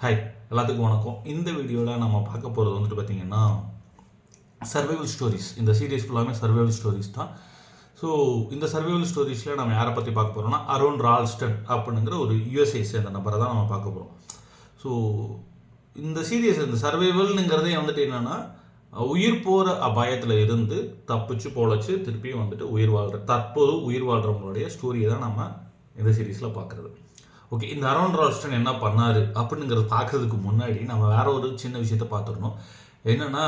Hi, எல்லாத்துக்கும் வணக்கம். இந்த வீடியோவில் நம்ம பார்க்க போகிறது வந்துட்டு பார்த்திங்கன்னா சர்வைவல் ஸ்டோரிஸ். இந்த சீரீஸ் ஃபுல்லாமே சர்வைவல் ஸ்டோரிஸ் தான். ஸோ இந்த சர்வைவல் ஸ்டோரிஸில் நம்ம யாரை பற்றி பார்க்க போகிறோம்னா அரோன் ரால்ஸ்டன் அப்படிங்கிற ஒரு யூஎஸ்ஏ சேர்ந்த நபரை தான் நம்ம பார்க்க போகிறோம். ஸோ இந்த சீரீஸ் இந்த சர்வைவல்னுங்கிறதே வந்துட்டு என்னென்னா உயிர் போகிற அபாயத்தில் இருந்து தப்பிச்சு பொழைச்சி திருப்பியும் வந்துட்டு தற்போது உயிர் வாழ்கிறவங்களுடைய ஸ்டோரியை தான் நம்ம இந்த சீரீஸில் பார்க்குறது. ஓகே, இந்த அரோன் ரால்ஸ்டன் என்ன பண்ணார் அப்படிங்கிறத பார்க்குறதுக்கு முன்னாடி நம்ம வேற ஒரு சின்ன விஷயத்த பார்த்துடணும். என்னென்னா,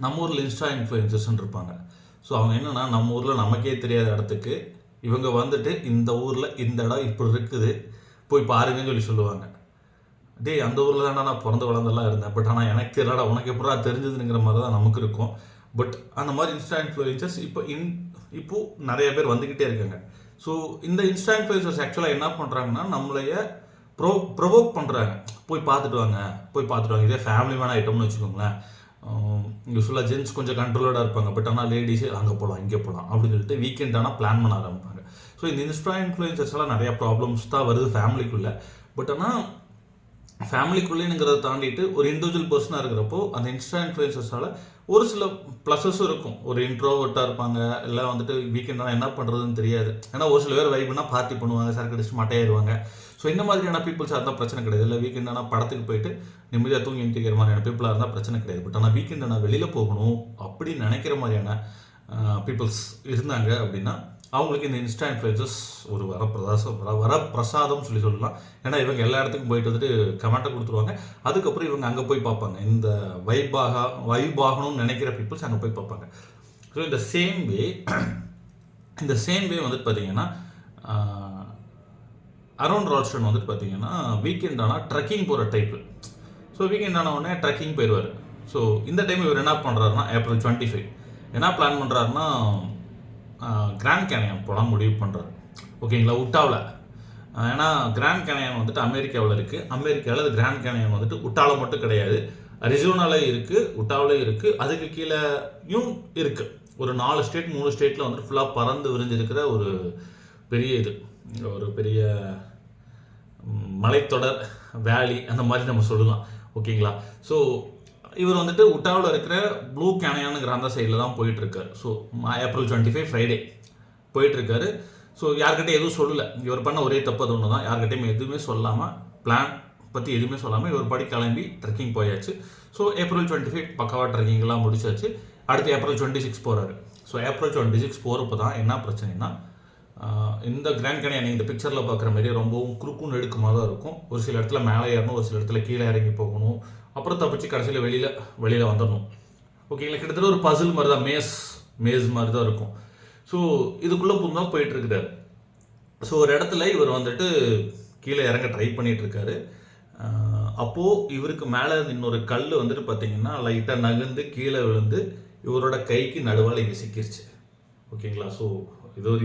நம்ம ஊரில் இன்ஸ்டா இன்ஃப்ளூயன்சர்ஸ்ன்னு இருப்பாங்க. ஸோ அவங்க என்னென்னா, நம்ம ஊரில் நமக்கே தெரியாத இடத்துக்கு இவங்க வந்துட்டு இந்த ஊரில் இந்த இடம் இப்படி இருக்குது போய் பாருங்கன்னு சொல்லுவாங்க. டேய், அந்த ஊரில் தானே நான் பிறந்து வளர்ந்தெல்லாம் இருந்தேன், பட் ஆனால் எனக்கு தெரியலடா, உனக்கு எப்படா தெரிஞ்சதுங்கிற மாதிரி தான் நமக்கு இருக்கும். பட் அந்த மாதிரி இன்ஸ்டா இன்ஃப்ளூயன்சர்ஸ் இப்போ நிறைய பேர் வந்துக்கிட்டே இருக்காங்க. ஸோ இந்த இன்ஸ்டா இன்ஃப்ளூயன்சர்ஸ் ஆக்சுவலாக என்ன பண்ணுறாங்கன்னா, நம்மளைய ப்ரொவோக் பண்ணுறாங்க. போய் பார்த்துட்டு வாங்க. இதே ஃபேமிலி மேன் ஐட்டம்னு வச்சுக்கோங்களேன். யூஸ்வலாக ஜென்ட்ஸ் கொஞ்சம் கண்ட்ரோலோட இருப்பாங்க, பட் ஆனால் லேடிஸே அங்கே போகலாம் இங்கே போகலாம் அப்படின்னு சொல்லிட்டு வீக்கெண்ட் ஆனால் பிளான் பண்ண ஆரம்பிப்பாங்க. ஸோ இந்த இன்ஸ்டா இன்ஃப்ளூயன்சர்ஸ் எல்லாம் நிறையா ப்ராப்ளம்ஸ் தான் வருது ஃபேமிலிக்குள்ளே. பட் ஆனால் ஃபேமிலிக்குள்ளேங்கிறத தாண்டிட்டு ஒரு இண்டிவிஜுவல் பர்சனாக இருக்கிறப்போ அந்த இன்ஸ்டா இன்ஃப்ளூயன்சர்ஸால் ஒரு சில ப்ளஸஸும் இருக்கும். ஒரு இன்ட்ரோவர்ட்டாக இருப்பாங்க, இல்லை வந்துட்டு வீக்கெண்டாக என்ன பண்ணுறதுன்னு தெரியாது. ஏன்னா ஒரு சில பேர் வைப்னா பார்ட்டி பண்ணுவாங்க, சரக்கு அடிச்சுட்டு மட்டையாயிருவாங்க. ஸோ இந்த மாதிரியான பீப்புள்ஸாக இருந்தால் பிரச்சனை கிடையாது. இல்லை வீக்கெண்டானா படத்துக்கு போயிட்டு நிம்மதியாக தூங்கிட்டு இருக்கிற மாதிரியான பீப்புளாக இருந்தால் பிரச்சனை கிடையாது. பட் ஆனால் வீக்கெண்டை நான் வெளியில் போகணும் அப்படின்னு நினைக்கிற மாதிரியான பீப்புள்ஸ் இருந்தாங்க அப்படின்னா அவங்களுக்கு இந்த இன்ஸ்டா இன்ஃப்ளூயன்சர்ஸ் ஒரு வரப்பிரசாதம் சொல்லலாம். ஏன்னா இவங்க எல்லா இடத்துக்கும் போயிட்டு வந்துட்டு கமெண்ட்டை கொடுத்துருவாங்க. அதுக்கப்புறம் இவங்க அங்கே போய் பார்ப்பாங்க. இந்த வைபாகணும்னு நினைக்கிற பீப்புள்ஸ் அங்கே போய் பார்ப்பாங்க. ஸோ இந்த சேம் வே வந்துட்டு பார்த்தீங்கன்னா அரோன் ரால்ஸ்டன் வந்துட்டு பார்த்தீங்கன்னா வீக்கெண்ட் ஆனால் ட்ரெக்கிங் போகிற டைப்பு. ஸோ வீக்கெண்ட் ஆன உடனே ட்ரெக்கிங் போயிடுவார். ஸோ இந்த டைம் இவர் என்ன பண்ணுறாருன்னா, ஏப்ரல் 25 என்ன பிளான் பண்ணுறாருன்னா, கிராண்ட் கேனியன் போகலாம் முடிவு பண்ணுறாரு. ஓகேங்களா, உட்டாவில். ஏன்னா கிராண்ட் கேனியன் வந்துட்டு அமெரிக்காவில் இருக்குது. அமெரிக்காவில் அது கிராண்ட் கேனியன் வந்துட்டு உட்டாவில் மட்டும் கிடையாது, அரிசோனாவில் இருக்குது, உட்டாவில் இருக்குது, அதுக்கு கீழேயும் இருக்குது. ஒரு 4 ஸ்டேட் 3 ஸ்டேட்டில் வந்துட்டு ஃபுல்லாக பறந்து விரிஞ்சிருக்கிற ஒரு பெரிய மலைத்தொடர் வேலி அந்த மாதிரி நம்ம சொல்லலாம். ஓகேங்களா, ஸோ இவர் வந்துட்டு உட்டாவில் இருக்கிற ப்ளூ கேனியானுங்கிற அந்த சைடில் தான் போயிட்டுருக்காரு. ஸோ ஏப்ரல் 25 ஃப்ரைடே போயிட்டுருக்காரு. ஸோ யார்கிட்டையும் எதுவும் சொல்லலை. இவர் பண்ண ஒரே தப்பு அது ஒன்று தான். யார்கிட்டையும் எதுவுமே சொல்லாமல், பிளான் பற்றி எதுவுமே சொல்லாமல் இவர் படி கிளம்பி ட்ரெக்கிங் போயாச்சு. ஸோ ஏப்ரல் 25 பக்காவாக ட்ரெக்கிங்லாம் முடிச்சாச்சு. அடுத்து ஏப்ரல் 26 போகிறாரு. ஸோ ஏப்ரல் 26 போகிறப்ப தான் என்ன பிரச்சனைனா, இந்த கிராண்ட் கேனியன் இந்த பிக்சரில் பார்க்குற மாதிரியே ரொம்பவும் குறுக்கும் நெடுக்குமாக தான் இருக்கும். ஒரு சில இடத்துல மேலே ஏறணும், ஒரு சில இடத்துல கீழே இறங்கி போகணும், அப்புறம் தப்பிச்சு கடைசியில் வெளியில் வந்துடணும். ஓகேங்களா, கிட்டத்தட்ட ஒரு பசில் மாதிரி தான், மேஸ் மாதிரி தான் இருக்கும். ஸோ இதுக்குள்ளே தான் போயிட்டுருக்குறாரு. ஸோ ஒரு இடத்துல இவர் வந்துட்டு கீழே இறங்க ட்ரை பண்ணிகிட்ருக்காரு. அப்போது இவருக்கு மேலே இன்னொரு கல் வந்துட்டு பார்த்திங்கன்னா லைட்டாக நகர்ந்து கீழே விழுந்து இவரோட கைக்கு நடுவால் இங்கே சிக்கிருச்சு. ஓகேங்களா, ஸோ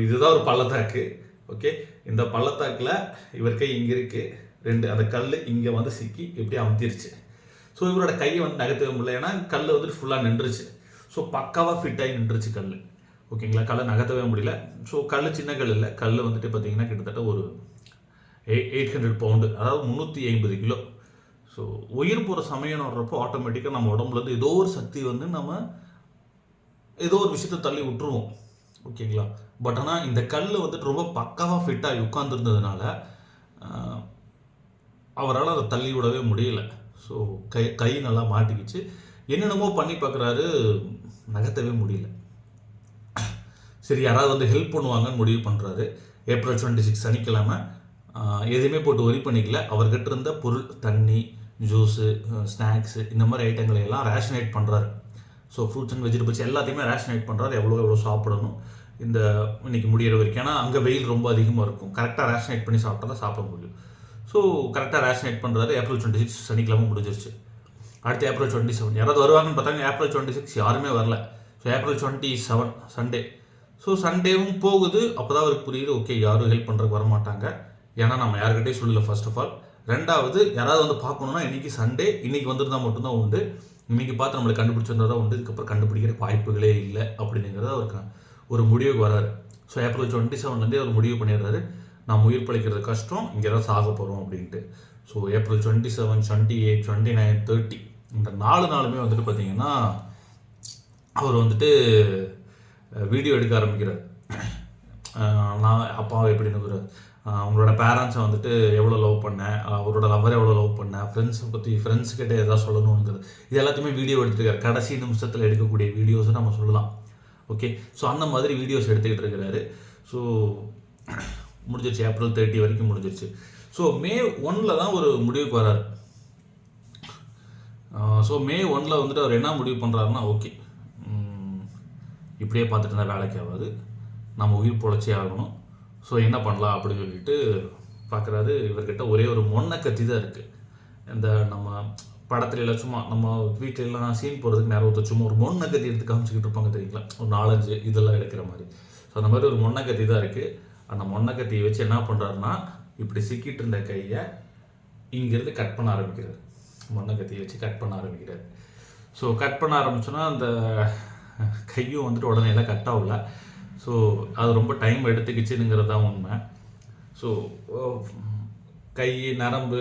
இதுதான் ஒரு பள்ளத்தாக்கு. ஓகே, இந்த பள்ளத்தாக்கில் இவர் கை இங்கே இருக்குது, அந்த கல் இங்கே வந்து சிக்கி இப்படி அமுத்திருச்சு. ஸோ இவரோட கையை வந்து நகர்த்தவே முடியல, ஏன்னா கல் வந்துட்டு ஃபுல்லாக நின்றுச்சு. ஸோ பக்காவாக ஃபிட்டாகி நின்றுச்சு கல். ஓகேங்களா, கல்லை நகர்த்தவே முடியல. ஸோ கல் சின்ன கல் இல்லை, கல் வந்துட்டு பார்த்திங்கன்னா கிட்டத்தட்ட ஒரு 800 பவுண்டு, அதாவது 350 கிலோ. ஸோ உயிர் போகிற சமயம் வர்றப்போ ஆட்டோமேட்டிக்காக நம்ம உடம்புலேருந்து ஏதோ ஒரு சக்தி வந்து நம்ம ஏதோ ஒரு விஷயத்தை தள்ளி விட்டுருவோம். ஓகேங்களா, பட் ஆனால் இந்த கல் வந்துட்டு ரொம்ப பக்காவாக ஃபிட்டாகி உட்காந்துருந்ததுனால அவரால் அதை தள்ளி விடவே முடியல. ஸோ கை நல்லா மாட்டிக்கிச்சு. என்னென்னமோ பண்ணி பார்க்குறாரு, நகர்த்தவே முடியல. சரி, யாராவது வந்து ஹெல்ப் பண்ணுவாங்கன்னு முடிவு பண்ணுறாரு. ஏப்ரல் 26 சனிக்கிழமை எதுவுமே போட்டு ஒரி பண்ணிக்கல. அவர்கிட்ட இருந்த பொருள், தண்ணி, ஜூஸு, ஸ்நாக்ஸு, இந்த மாதிரி ஐட்டங்களை எல்லாம் ரேஷனேட் பண்ணுறாரு. ஸோ ஃப்ரூட்ஸ் அண்ட் வெஜிடபிள்ஸ் எல்லாத்தையுமே ரேஷனேட் பண்ணுறாரு. எவ்வளோ சாப்பிடணும் இன்னைக்கு முடிகிற வரைக்கும். ஏன்னா அங்கே வெயில் ரொம்ப அதிகமாக இருக்கும். கரெக்டாக ரேஷனேட் பண்ணி சாப்பிட்டா தான் சாப்பிட முடியும். ஸோ கரெக்டாக ரேஷனேட் பண்ணுறாரு. ஏப்ரல் 26 சனிக்கிழமை முடிஞ்சிருச்சு. அடுத்து ஏப்ரல் 27 யாராவது வருவாங்கன்னு பார்த்தாங்க. ஏப்ரல் 26 யாருமே வரல. So April 27 Sunday. ஸோ சண்டேவும் போகுது. அப்போ தான் அவருக்கு புரியுது, ஓகே யாரும் ஹெல்ப் பண்ணுறதுக்கு வரமாட்டாங்க, ஏன்னா நம்ம யாருக்கிட்டே சொல்லல ஃபர்ஸ்ட் ஆஃப் ஆல். ரெண்டாவது, யாராவது வந்து பார்க்கணுன்னா இன்றைக்கி சண்டே, இன்றைக்கி வந்துருந்தால் மட்டும்தான் உண்டு. இன்றைக்கி பார்த்து நம்மளை கண்டுபிடிச்சிருந்தா தான் உண்டு. இதுக்கப்புறம் கண்டுபிடிக்கிற வாய்ப்புகளே இல்லை அப்படிங்கிறத அவருக்கு ஒரு முடிவுக்கு வராரு. ஸோ ஏப்ரல் 27 அவர் முடிவு பண்ணிடுறாரு, நம்ம உயிர் பிழைக்கிறது கஷ்டம், இங்கே தான் சாக போகிறோம் அப்படின்ட்டு. ஸோ ஏப்ரல் 27, 28, 29, 30 இந்த 4 நாளுமே வந்துட்டு பார்த்தீங்கன்னா அவர் வந்துட்டு வீடியோ எடுக்க ஆரம்பிக்கிறார். நான் அப்பாவை எப்படி நம்புகிறார், அவங்களோட பேரண்ட்ஸை வந்துட்டு எவ்வளோ லவ் பண்ணேன், அவரோட லவ்வரை எவ்வளோ லவ் பண்ணேன், ஃப்ரெண்ட்ஸை பற்றி ஃப்ரெண்ட்ஸ்கிட்ட எதாவது சொல்லணுங்கிறது இது எல்லாத்தையுமே வீடியோ எடுத்துருக்காரு. கடைசி நிமிஷத்தில் எடுக்கக்கூடிய வீடியோஸை நம்ம சொல்லலாம். ஓகே, ஸோ அந்த மாதிரி வீடியோஸ் எடுத்துக்கிட்டு இருக்கிறாரு. ஸோ முடிஞ்சிருச்சு, ஏப்ரல் 30 வரைக்கும் முடிஞ்சிருச்சு. ஸோ மே 1 தான் ஒரு முடிவுக்கு வராரு. ஸோ மே 1 வந்துட்டு அவர் என்ன முடிவு பண்ணுறாருன்னா, ஓகே இப்படியே பார்த்துட்டு இருந்தால் வேலைக்கு ஆகாது, நம்ம உயிர் பொழைச்சே ஆகணும். ஸோ என்ன பண்ணலாம் அப்படின்னு சொல்லிட்டு பார்க்குறாரு. இவர்கிட்ட ஒரே ஒரு மொன்ன கத்தி தான் இருக்குது. இந்த நம்ம படத்துல சும்மா நம்ம வீட்டிலலாம் சீன் போகிறதுக்கு நேரம் ஒருத்தர் சும்மா ஒரு மொன்ன கத்தி எடுத்து காமிச்சிக்கிட்டு இருப்பாங்க தெரியுங்களா, ஒரு 4-5 இதெல்லாம் எடுக்கிற மாதிரி. ஸோ அந்த மாதிரி ஒரு மொன்ன கத்தி தான் இருக்குது. அந்த மொன்ன கத்தியை வச்சு என்ன பண்ணுறாருன்னா, இப்படி சிக்கிட்டு இருந்த கையை இங்கேருந்து கட் பண்ண ஆரம்பிக்கிறார். மொன்ன கத்தியை வச்சு கட் பண்ண ஆரம்பிக்கிறார். ஸோ கட் பண்ண ஆரம்பிச்சோன்னா அந்த கையும் வந்துட்டு உடனே எல்லாம் கட் ஆகல. ஸோ அது ரொம்ப டைம் எடுத்துக்கிச்சுங்கிறது தான் உண்மை. ஸோ கை, நரம்பு,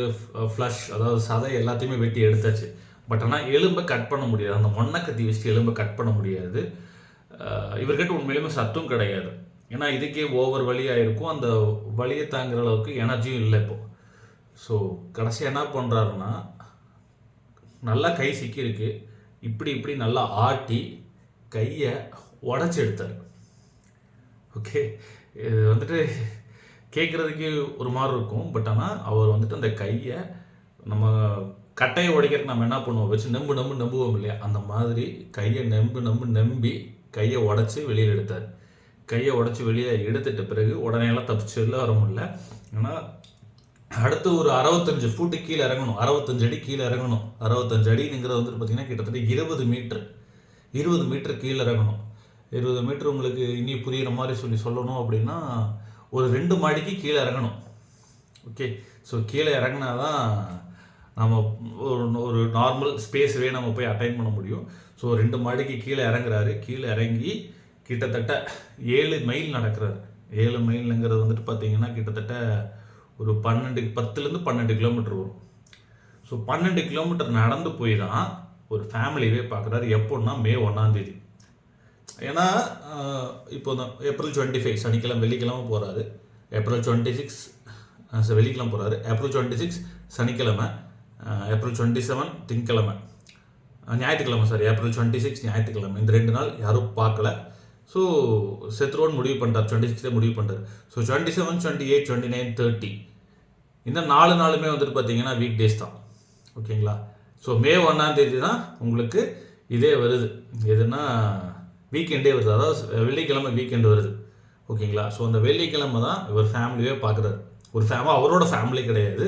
ஃப்ளஷ், அதாவது சதை எல்லாத்தையுமே வெட்டி எடுத்தாச்சு. பட் ஆனால் எலும்பை கட் பண்ண முடியாது. அந்த மொன்ன கத்தி வச்சுட்டு எலும்பை கட் பண்ண முடியாது. இவர்கிட்ட உண்மையிலுமே சத்தும் கிடையாது. ஏன்னா இதுக்கே ஓவர் வலியாக இருக்கும். அந்த வலியை தாங்குற அளவுக்கு எனர்ஜியும் இல்லை இப்போது. ஸோ கடைசி என்ன பண்ணுறாருன்னா, நல்லா கை சிக்கியிருக்கு, இப்படி நல்லா ஆட்டி கையை உடச்சி எடுத்தார். ஓகே, இது வந்துட்டு கேட்குறதுக்கு ஒரு மாதிரி இருக்கும். பட் ஆனால் அவர் வந்துட்டு அந்த கையை நம்ம கட்டையை உடைக்கிறதுக்கு நம்ம என்ன பண்ணுவோம், வச்சு நம்புவோம் இல்லையா, அந்த மாதிரி கையை நம்பி கையை உடச்சி வெளியில் எடுத்தார். கையை உடச்சி வெளியே எடுத்துட்ட பிறகு உடனேலாம் தப்பிச்சு வெளில வர முடியல. ஏன்னா அடுத்து ஒரு 65 ஃபுட்டு கீழே இறங்கணும், 65 அடி கீழே இறங்கணும். 65 அடிங்கிறது வந்துட்டு பார்த்தீங்கன்னா கிட்டத்தட்ட 20 மீட்டர் கீழே இறங்கணும். 20 மீட்டர் உங்களுக்கு இனி புரிகிற மாதிரி சொல்லணும் அப்படின்னா ஒரு 2 மாடிக்கு கீழே இறங்கணும். ஓகே, ஸோ கீழே இறங்கினா தான் நம்ம ஒரு நார்மல் ஸ்பேஸவே நம்ம போய் அட்டைன் பண்ண முடியும். ஸோ 2 மாடிக்கு கீழே இறங்குறாரு. கீழே இறங்கி கிட்டத்தட்ட 7 மைல் நடக்கிறாரு. 7 மைலுங்கிறது வந்துட்டு பார்த்தீங்கன்னா கிட்டத்தட்ட ஒரு 10-12 கிலோமீட்டர் வரும். ஸோ 12 கிலோமீட்டர் நடந்து போய் தான் ஒரு ஃபேமிலியே பார்க்குறாரு. எப்போன்னா மே 1 ஏன்னா இப்போ ஏப்ரல் 25 சனிக்கிழமை வெள்ளிக்கிழமை போகிறாரு. ஏப்ரல் 26 வெள்ளிக்கிழமை போகிறாரு. ஏப்ரல் 26 சனிக்கிழமை, ஏப்ரல் 27 திங்கக்கிழமை, ஞாயிற்றுக்கிழமை ஏப்ரல் 26 ஞாயிற்றுக்கிழமை. இந்த 2 நாள் யாரும் பார்க்கல. ஸோ செத்துருவோன்னு முடிவு பண்ணிட்டார். 26 முடிவு பண்ணிட்டார். ஸோ 27, 28, 29, 30 இந்த 4 நாளுமே வந்துட்டு பார்த்தீங்கன்னா வீக் டேஸ் தான். ஓகேங்களா. ஸோ மே 1 தான் உங்களுக்கு இதே வருது. எதுனா வீக்கெண்டே வருது, அதாவது வெள்ளிக்கிழமை வீக்கெண்டு வருது. ஓகேங்களா. ஸோ அந்த வெள்ளிக்கிழமை தான் இவர் ஃபேமிலியே பார்க்குறாரு. ஒரு அவரோட ஃபேமிலி கிடையாது,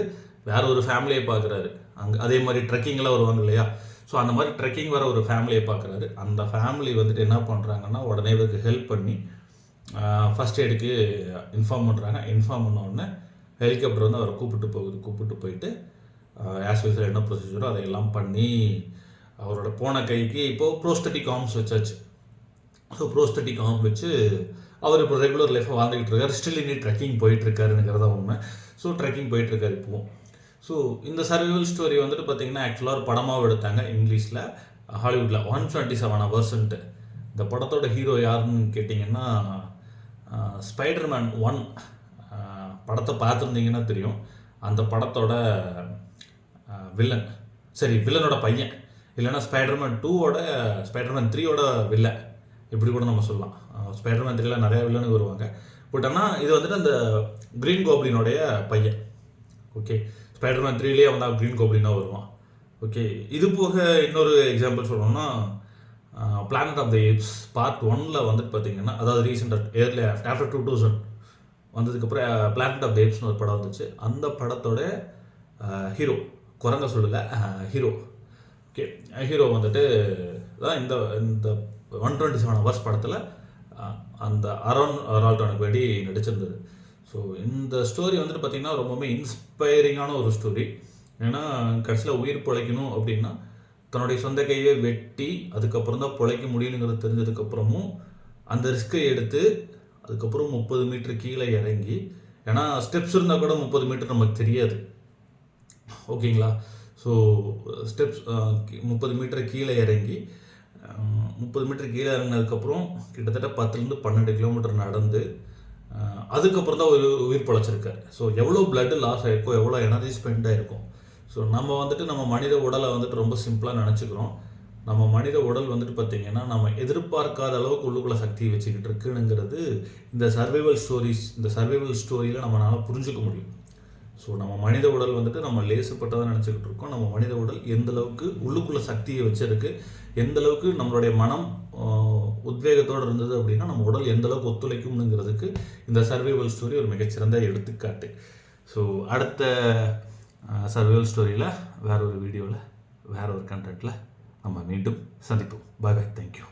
வேற ஒரு ஃபேமிலியை பார்க்குறாரு. அங்கே அதே மாதிரி ட்ரெக்கிங்லாம் வருவாங்க இல்லையா, ஸோ அந்த மாதிரி ட்ரெக்கிங் வர ஒரு ஃபேமிலியை பார்க்குறாரு. அந்த ஃபேமிலி வந்துட்டு என்ன பண்ணுறாங்கன்னா, உடனே இவருக்கு ஹெல்ப் பண்ணி ஃபஸ்ட் எய்டுக்கு இன்ஃபார்ம் பண்ணுறாங்க. இன்ஃபார்ம் பண்ண உடனே ஹெலிகாப்டர் வந்து அவரை கூப்பிட்டு போயிட்டு ஆஸ் யூசுவல் என்ன ப்ரொசீஜரோ அதையெல்லாம் பண்ணி அவரோட போன கைக்கு இப்போது ப்ரோஸ்தட்டிக் ஆர்ம்ஸ் வச்சாச்சு. ஸோ ப்ரோஸ்தட்டிக் ஆர்ம் வச்சு அவர் இப்போ ரெகுலர் லைஃப்பை வாழ்ந்துக்கிட்டு இருக்காரு. ஸ்டில் இன்னி ட்ரெக்கிங் போயிட்டுருக்காருங்கிறத உண்மை. ஸோ ட்ரெக்கிங் போயிட்டுருக்காரு இப்போவும். ஸோ இந்த சர்வைவல் ஸ்டோரி வந்துட்டு பார்த்திங்கன்னா ஆக்சுவலாக ஒரு படமாகவும் எடுத்தாங்க இங்கிலீஷில், ஹாலிவுட்டில் 127 Hours. இந்த படத்தோட ஹீரோ யாருன்னு கேட்டிங்கன்னா ஸ்பைடர்மேன் 1 படத்தை பார்த்துருந்தீங்கன்னா தெரியும். அந்த படத்தோட வில்லனோட பையன், இல்லைன்னா ஸ்பைடர்மேன் 3யோட வில்லன், இப்படி கூட நம்ம சொல்லலாம். ஸ்பைடர்மேன் 3ல நிறையா வில்லனுக்கு வருவாங்க. பட் ஆனால் இது வந்துட்டு அந்த க்ரீன் கோப்ளினோடைய பையன். ஓகே, ஸ்பைடர்மேன் 3லேயே அவன் க்ரீன் கோப்ளினாக வருவான். ஓகே, இது போக இன்னொரு எக்ஸாம்பிள் சொல்லணும்னா planet of the apes part 1 வந்துட்டு பார்த்தீங்கன்னா, அதாவது ரீசெண்டாக ஆஃப்டர் 2000 வந்ததுக்கப்புறம் பிளானட் ஆஃப் த ஏப்ஸ்னு ஒரு படம் வந்துச்சு. அந்த படத்தோட ஹீரோ, குரங்க சொல்லலை, ஓகே, ஹீரோ வந்துட்டு தான் இந்த 127 Hours படத்தில் அந்த அரோன் ரால்டனுக்கு வேண்டி நடிச்சிருந்தது. ஸோ இந்த ஸ்டோரி வந்துட்டு பார்த்திங்கன்னா ரொம்பவுமே இன்ஸ்பைரிங்கான ஒரு ஸ்டோரி. ஏன்னா கடைசியில் உயிர் பிழைக்கணும் அப்படின்னா தன்னுடைய சொந்த கையை வெட்டி அதுக்கப்புறம் தான் பிழைக்க முடியணுங்கிறது தெரிஞ்சதுக்கப்புறமும் அந்த ரிஸ்க்கை எடுத்து அதுக்கப்புறம் 30 மீட்டர் கீழே இறங்கி, ஏன்னா ஸ்டெப்ஸ் இருந்தால் கூட 30 மீட்டர் நமக்கு தெரியாது. ஓகேங்களா? ஸோ ஸ்டெப்ஸ் 30 மீட்டர் கீழே இறங்கி 30 மீட்டர் கீழே இறங்கினதுக்கப்புறம் கிட்டத்தட்ட 10லேருந்து 12 கிலோமீட்டர் நடந்து அதுக்கப்புறம் தான் ஒரு உயிர் பிழைச்சிருக்காரு. ஸோ எவ்வளோ பிளட்டு லாஸ் ஆகிருக்கும், எவ்வளோ எனர்ஜி ஸ்பெண்ட் ஆகிருக்கும். ஸோ நம்ம வந்துட்டு நம்ம மனித உடலை வந்துட்டு ரொம்ப சிம்பிளாக நினச்சிக்கிறோம். நம்ம மனித உடல் வந்துட்டு பார்த்திங்கன்னா நம்ம எதிர்பார்க்காத அளவுக்கு உள்ளுக்குள்ளே சக்தியை வச்சுக்கிட்டு இருக்குங்கிறது இந்த சர்வைவல் ஸ்டோரியில் நம்மளால் புரிஞ்சுக்க முடியும். ஸோ நம்ம மனித உடல் வந்துட்டு நம்ம லேசுப்பட்டதாக நினச்சிக்கிட்டு இருக்கோம். நம்ம மனித உடல் எந்தளவுக்கு உள்ளுக்குள்ளே சக்தியை வச்சிருக்கு, எந்தளவுக்கு நம்மளுடைய மனம் உத்வேகத்தோடு இருந்தது அப்படின்னா நம்ம உடல் எந்தளவுக்கு ஒத்துழைக்கும்ங்கிறதுக்கு இந்த சர்வைவல் ஸ்டோரி ஒரு மிகச்சிறந்த எடுத்துக்காட்டு. ஸோ அடுத்த சர்வைவல் ஸ்டோரியில் வேற ஒரு வீடியோவில் வேற ஒரு கண்டென்ட்டில் நம்ம மீண்டும் சந்திப்போம். பாய் பாய், தேங்க்யூ.